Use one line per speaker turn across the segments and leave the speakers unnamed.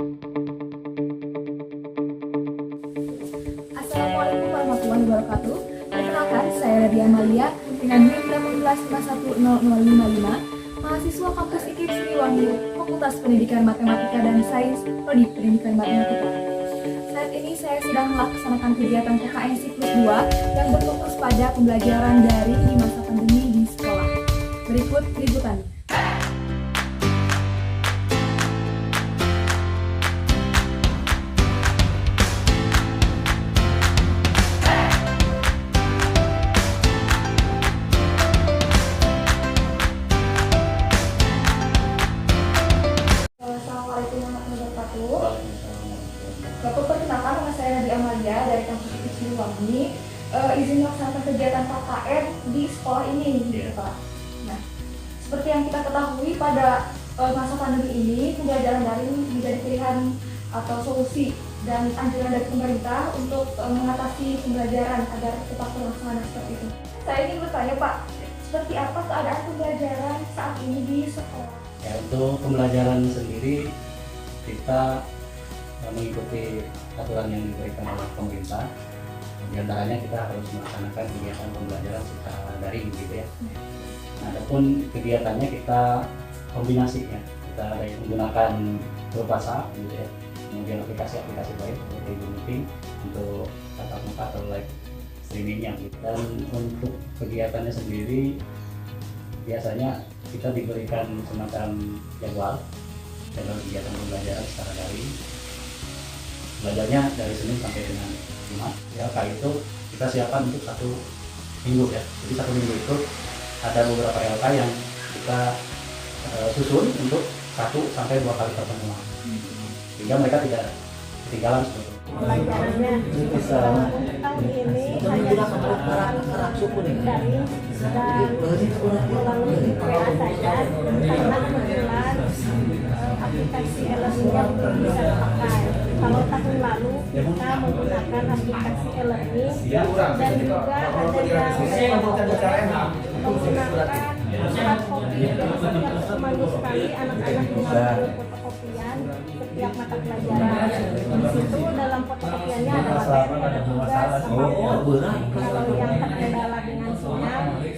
Assalamualaikum warahmatullahi wabarakatuh. Perkenalkan, saya Nadia Amalia dengan NIM 18510055, mahasiswa kampus IKIP Siliwangi, Fakultas Pendidikan Matematika dan Sains, Prodi Pendidikan Matematika. Saat ini saya sedang melaksanakan kegiatan PKN Siklus 2 yang berfokus pada pembelajaran daring di masa pandemi di sekolah. Berikut liputannya. Assalamualaikum warahmatullahi wabarakatuh. Bapak, perkenalkan, nama saya Nadia Amalia dari kampus IKIP Siliwangi. Izin melaksanakan kegiatan KKN di sekolah ini, gitu Pak. Nah, seperti yang kita ketahui pada masa pandemi ini, pembelajaran daring menjadi pilihan atau solusi dan anjuran dari pemerintah untuk mengatasi pembelajaran agar tetap terlaksana seperti itu. Saya ingin bertanya, Pak, seperti apa keadaan pembelajaran saat ini di sekolah?
Ya, untuk pembelajaran sendiri kita mengikuti aturan yang diberikan oleh pemerintah. Di antaranya kita harus melaksanakan kegiatan pembelajaran secara daring gitu ya. Nah, adapun kegiatannya kita kombinasi ya. Kita ada yang menggunakan berbahasa gitu ya. Kemudian aplikasi-aplikasi lain seperti Google Meeting untuk tatap muka atau live streamingnya gitu. Dan untuk kegiatannya sendiri biasanya kita diberikan semacam jadwal kegiatan pembelajaran secara daring. Belajarnya dari Senin sampai dengan Jumat. Ya, kali itu kita siapkan untuk 1 minggu ya. Jadi 1 minggu itu ada beberapa LK yang kita susun untuk 1 sampai 2 kali pertemuan. Sehingga mereka tidak ketinggalan seperti itu.
Pelajarannya untuk tahun ini hanya menggunakan daring dan melalui WA saja, karena kebetulan aplikasi e-learning-nya belum bisa dipakai. Kalau tahun lalu kita menggunakan aplikasi e-learning dan juga ada yang menggunakan surat kopi setiap seminggu sekali anak-anak mengambil fotokopian setiap mata pelajaran. Di situ dalam fotokopiannya ada materi, ada tugas, apapun. Kalau yang terkendala dengan sinyal di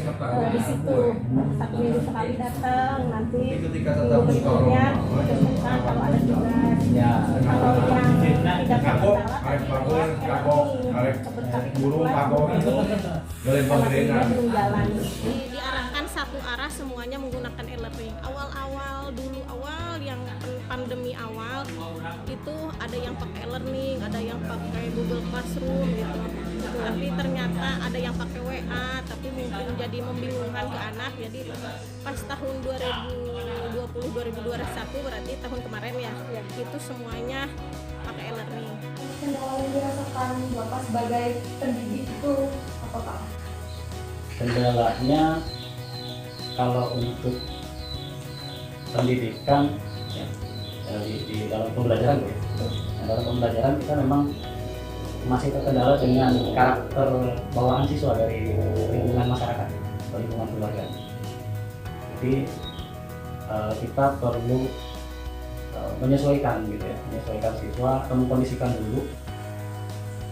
situ 1 minggu sekali datang, nanti minggu berikutnya ditetapkan kalau ada tugas. Kalau yang tidak terkendala kebetulan belum jalan.
Diarahkan satu arah semuanya menggunakan e-learning. Awal yang pandemi awal itu ada yang pakai e-learning, ada yang pakai Google Classroom gitu. Tapi ternyata ada yang pakai WA, tapi mungkin jadi membingungkan ke anak. Jadi pas tahun 2020-2021 berarti tahun kemarin ya, itu semuanya pakai e-learning.
Kendala yang dirasakan Bapak sebagai pendidik itu apa, Pak?
Kendalanya kalau untuk pendidikan ya, di dalam pembelajaran ya. Dalam pembelajaran kita memang masih terkendala dengan karakter bawaan siswa dari lingkungan masyarakat atau lingkungan keluarga. Jadi kita perlu menyesuaikan gitu ya, menyesuaikan siswa, mengkondisikan dulu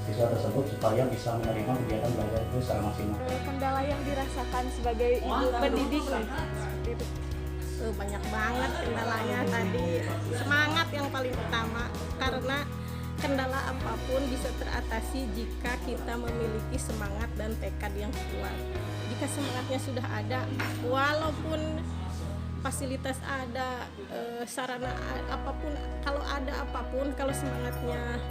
siswa tersebut supaya bisa menerima kegiatan belajar itu secara maksimal.
Kendala yang dirasakan sebagai ibu pendidik seperti itu.
Banyak banget kendalanya tadi. Semangat yang paling utama, karena kendala apapun bisa teratasi jika kita memiliki semangat dan tekad yang kuat. Jika semangatnya sudah ada, walaupun fasilitas ada, sarana apapun, kalau semangatnya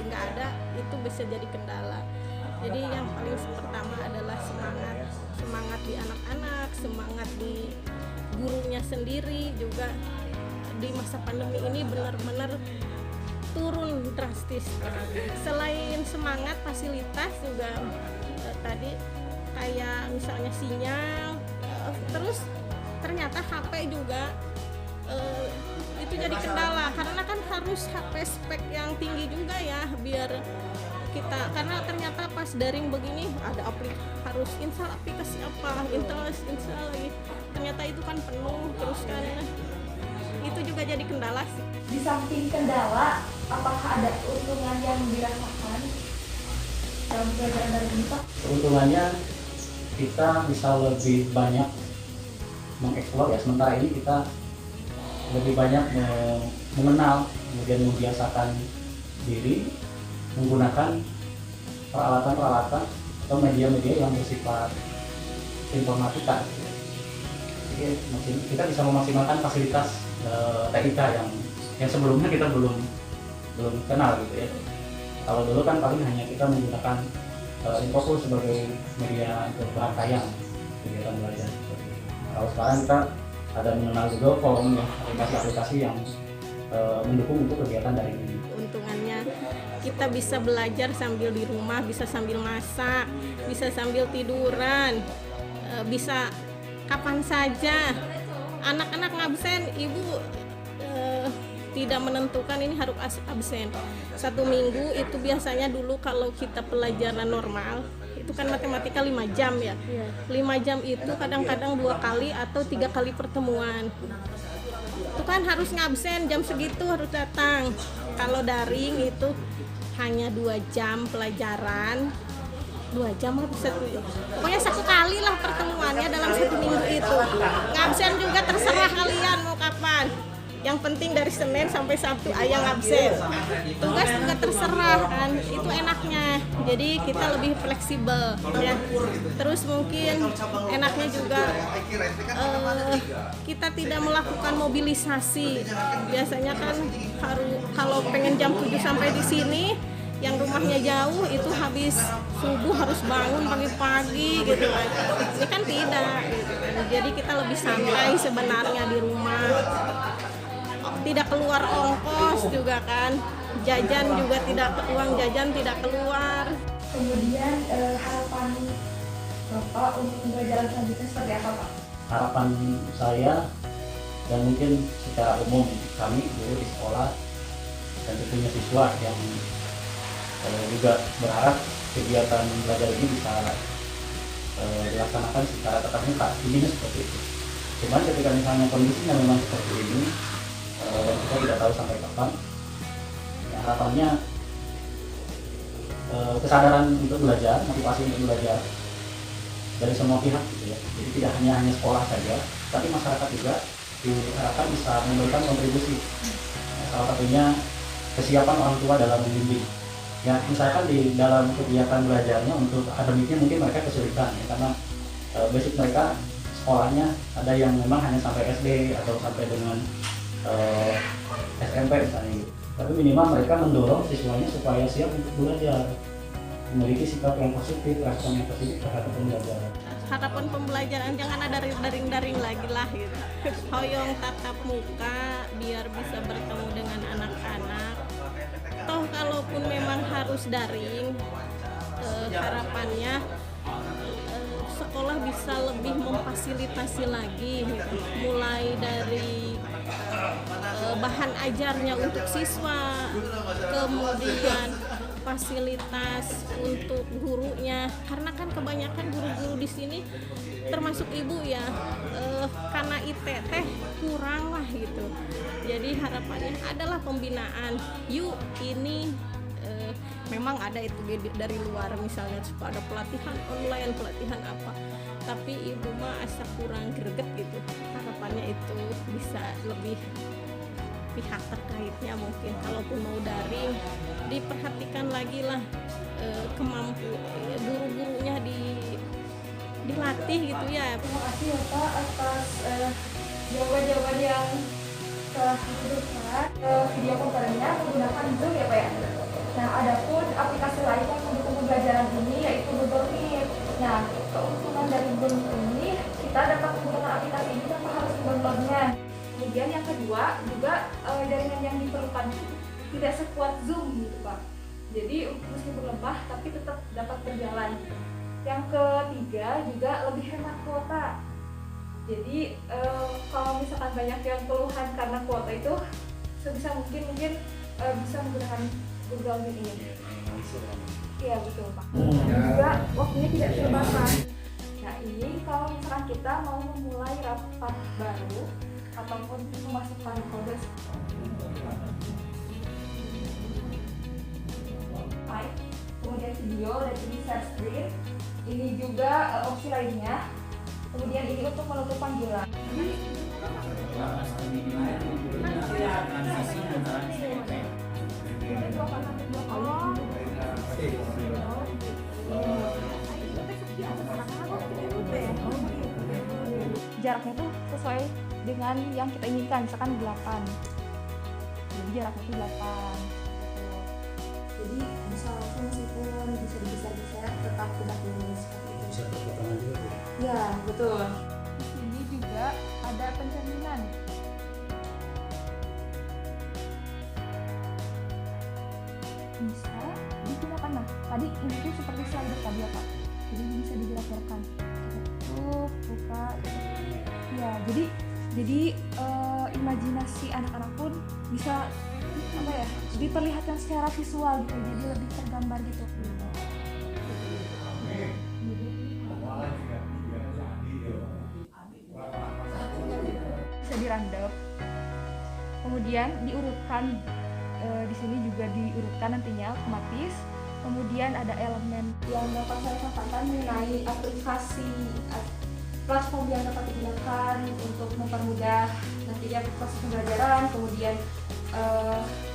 nggak ada, itu bisa jadi kendala. Jadi yang paling pertama adalah semangat di anak-anak, semangat di gurunya sendiri. Juga di masa pandemi ini benar-benar turun drastis. Selain semangat, fasilitas juga tadi kayak misalnya sinyal, terus ternyata HP juga itu jadi kendala, karena kan harus HP spek yang tinggi juga ya biar kita, karena ternyata pas daring begini ada harus install aplikasi apa, install lagi, ternyata itu kan penuh terus kan, itu juga jadi kendala sih.
di samping kendala, apakah ada keuntungan yang dirasakan dalam pembelajaran dari ini Pak?
Keuntungannya kita bisa lebih banyak mengeksplor ya. Sementara ini kita lebih banyak mengenal, kemudian membiasakan diri menggunakan peralatan-peralatan atau media-media yang bersifat informatika. Jadi kita bisa memaksimalkan fasilitas TIK yang sebelumnya kita belum kenal gitu ya. Kalau dulu kan paling hanya kita menggunakan Infopool sebagai media untuk bahan tayang kegiatan belajar. Kalau sekarang kita ada mengenal Google Form ya, aplikasi-aplikasi yang mendukung untuk kegiatan dari ini.
Keuntungannya kita bisa belajar sambil di rumah, bisa sambil masak, bisa sambil tiduran, bisa kapan saja. Anak-anak ngabsen, ibu tidak menentukan ini harus absen. 1 minggu itu biasanya dulu kalau kita pelajaran normal itu kan matematika 5 jam ya. 5 jam itu kadang-kadang 2 kali atau 3 kali pertemuan. Itu kan harus ngabsen, jam segitu harus datang. Kalau daring itu hanya 2 jam pelajaran, 2 jam bisa tuh. Pokoknya 1 kali lah pertemuannya dalam 1 minggu itu. Ngabsen juga terserah kalian mau kapan. Yang penting dari Senin sampai Sabtu ayah ngabsen. Tugas juga terserah kan, itu enaknya. Jadi kita lebih fleksibel ya. Terus mungkin enaknya juga kita tidak melakukan mobilisasi. Biasanya kan kalau pengen jam 7 sampai di sini, yang rumahnya jauh itu habis subuh harus bangun pagi-pagi gitu kan. Ini kan tidak gitu kan. Jadi kita lebih santai sebenarnya di rumah. Tidak keluar ongkos juga kan, jajan juga uang jajan tidak keluar.
Kemudian harapan Bapak untuk pembelajaran selanjutnya seperti apa Pak?
Harapan saya dan mungkin secara umum kami guru di sekolah dan tentunya siswa yang juga berharap kegiatan belajar ini bisa dilaksanakan secara tatap muka, intinya seperti itu. Cuman ketika misalnya kondisinya memang seperti ini dan kita tidak tahu sampai kapan, ya harapannya kesadaran untuk belajar, motivasi untuk belajar dari semua pihak gitu ya. Jadi tidak hanya sekolah saja, tapi masyarakat juga diharapkan bisa memberikan kontribusi. Salah satunya kesiapan orang tua dalam membimbing. Ya misalkan di dalam kegiatan belajarnya untuk akademiknya mungkin mereka kesulitan ya, karena basic mereka sekolahnya ada yang memang hanya sampai SD atau sampai dengan SMP misalnya gitu. Tapi minimal mereka mendorong siswanya supaya siap untuk belajar, memiliki sikap yang positif, respon yang positif terhadap pembelajaran.
Harapan pembelajaran jangan ada daring-daring lagi lah gitu. Hoyong tatap muka biar bisa bertemu dengan anak-anak. Toh kalaupun memang harus daring, harapannya sekolah bisa lebih memfasilitasi lagi gitu. Mulai dari bahan ajarnya untuk siswa, kemudian fasilitas untuk gurunya, karena kan kebanyakan guru-guru di sini termasuk ibu ya, karena ITT kurang lah gitu. Jadi harapannya adalah pembinaan. Yuk ini memang ada itu dari luar, misalnya ada pelatihan online, pelatihan apa, tapi ibu mah asa kurang greget gitu. Harapannya itu bisa lebih pihak terkaitnya mungkin kalaupun mau daring diperhatikan lagi lah, guru-gurunya dilatih gitu ya.
Terima kasih ya Pak atas jawaban-jawaban yang telah diberikan. Video konferensinya menggunakan Zoom ya Pak ya. Nah, adapun aplikasi lain yang mendukung pembelajaran ini yaitu Google Meet. Nah, keuntungan dari Google Meet ini kita dapat menggunakan aplikasi ini tanpa harus mendownloadnya. Kemudian yang kedua juga jaringan yang diperlukan tidak sekuat Zoom gitu Pak. Jadi meskipun lemah tapi tetap dapat berjalan. Yang ketiga juga lebih hemat kuota. Jadi kalau misalkan banyak yang keluhan karena kuota itu sebisa mungkin bisa menggunakan Google Meet ini. Iya betul Pak. Juga waktunya tidak terbatas. Nah ini kalau misalkan kita mau memulai rapat baru ataupun memasukkan kode Kemudian video dan ini share screen. Ini juga opsi lainnya. Kemudian ini untuk menutup panggilan. Jaraknya tuh sesuai dengan yang kita inginkan, misalkan 8. Jadi jaraknya itu 8. Jadi bisa langsung meskipun bisa dibesar-besar tetap tegak lurus seperti itu.
Bisa tepuk tangan juga Bu.
Ya, betul. Di sini juga ada pencerminan. Bisa digunakan. Nah, tadi ini tuh seperti slider tadi ya Pak. Jadi bisa digerak-gerakkan. Tutup, buka. Ya, jadi imajinasi anak-anak pun bisa apa ya, diperlihatkan secara visual gitu, jadi lebih tergambar gitu. Bisa dirandep, kemudian diurutkan. Di sini juga diurutkan nantinya otomatis. Kemudian ada elemen yang dapat saya sampaikan mengenai aplikasi platform yang dapat digunakan untuk mempermudah nantinya proses pembelajaran. Kemudian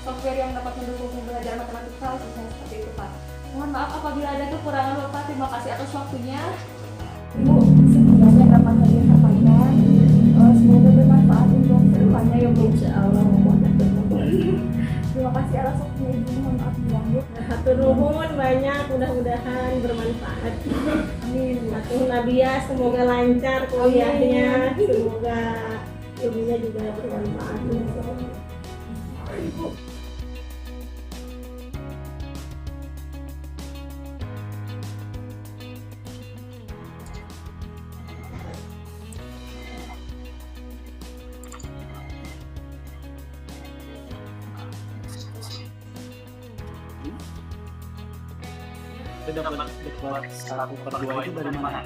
software yang dapat mendukung pembelajaran matematika, misalnya seperti itu Pak. Mohon maaf apabila ada kekurangan Bapak. Terima kasih atas waktunya. Ibu, sekian yang dapat saya sampaikan. Semoga bermanfaat untuk kedepannya ya Bu.
Insyaallah.
Terima kasih atas waktunya Ibu. Mohon maaf ya Bu.
Hatur nuhun banyak, mudah-mudahan bermanfaat.
Amin.
Hatur Nabiya, semoga lancar kuliahnya, semoga ilmunya juga bermanfaat.
Ibu.
Itu dapat satu per 2 itu dari mana?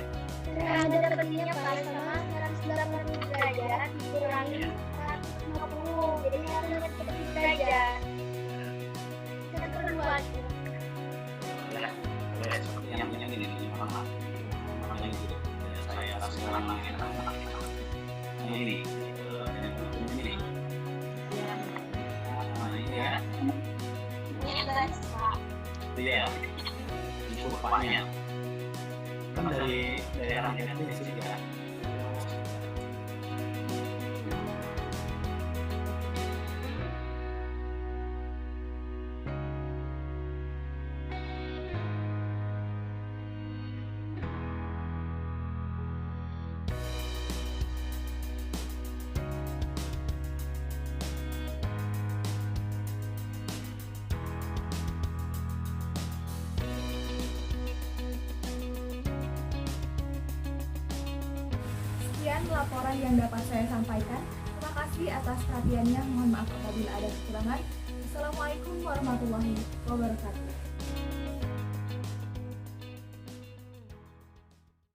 Ada dapatnya Pak, sama 180 derajat dikurangi 150, jadi 140 derajat. 1/2.
Ya, seperti yang ini mana? Makanya gitu. Saya sekarang ini. Nah, ini ya. Iya. Kurvanya kan dari daerah ini sih ya.
Sekian laporan yang dapat saya sampaikan. Terima kasih atas perhatiannya. Mohon maaf apabila ada kekurangan. Assalamualaikum warahmatullahi wabarakatuh.